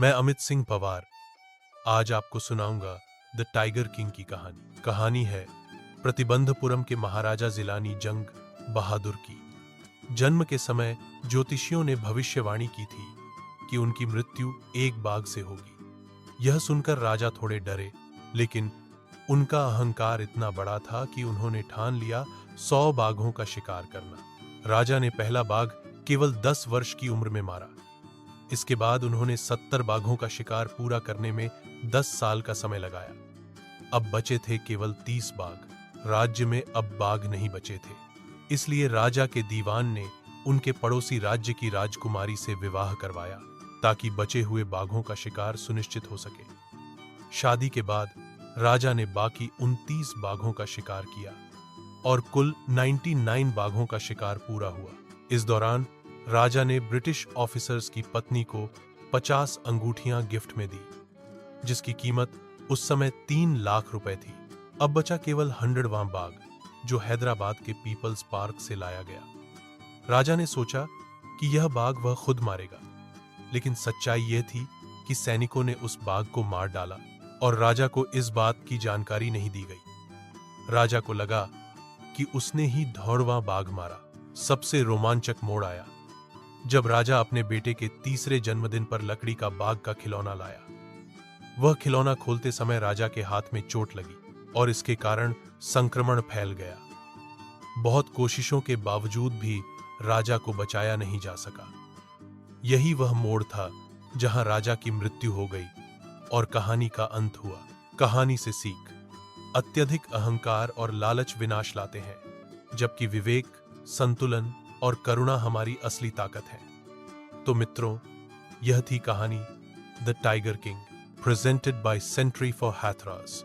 मैं अमित सिंह पवार आज आपको सुनाऊंगा द टाइगर किंग की कहानी। कहानी है प्रतिबंधपुरम के महाराजा जिलानी जंग बहादुर की। जन्म के समय ज्योतिषियों ने भविष्यवाणी की थी कि उनकी मृत्यु एक बाघ से होगी। यह सुनकर राजा थोड़े डरे, लेकिन उनका अहंकार इतना बड़ा था कि उन्होंने ठान लिया 100 बाघों का शिकार करना। राजा ने पहला बाघ केवल 10 वर्ष की उम्र में मारा। इसके बाद उन्होंने 70 बाघों का शिकार पूरा करने में 10 साल का समय लगाया। अब बचे थे केवल 30 बाघ। राज्य में अब बाघ नहीं बचे थे, इसलिए राजा के दीवान ने उनके पड़ोसी राज्य की राजकुमारी से विवाह करवाया ताकि बचे हुए बाघों का शिकार सुनिश्चित हो सके। शादी के बाद राजा ने बाकी 29 बाघों का शिकार किया और कुल 99 बाघों का शिकार पूरा हुआ। इस दौरान राजा ने ब्रिटिश ऑफिसर्स की पत्नी को 50 अंगूठियां गिफ्ट में दी, जिसकी कीमत उस समय 3 लाख रुपए थी। अब बचा केवल 100वां बाघ, जो हैदराबाद के पीपल्स पार्क से लाया गया। राजा ने सोचा कि यह बाघ वह खुद मारेगा, लेकिन सच्चाई यह थी कि सैनिकों ने उस बाघ को मार डाला और राजा को इस बात की जानकारी नहीं दी गई। राजा को लगा कि उसने ही 100वां बाघ मारा। सबसे रोमांचक मोड़ आया जब राजा अपने बेटे के तीसरे जन्मदिन पर लकड़ी का बाघ का खिलौना लाया। वह खिलौना खोलते समय राजा के हाथ में चोट लगी और इसके कारण संक्रमण फैल गया। बहुत कोशिशों के बावजूद भी राजा को बचाया नहीं जा सका। यही वह मोड़ था जहां राजा की मृत्यु हो गई और कहानी का अंत हुआ। कहानी से सीख: अत्यधिक अहंकार और लालच विनाश लाते हैं, जबकि विवेक, संतुलन और करुणा हमारी असली ताकत है। तो मित्रों, यह थी कहानी the tiger king, presented by sentry for Hathras.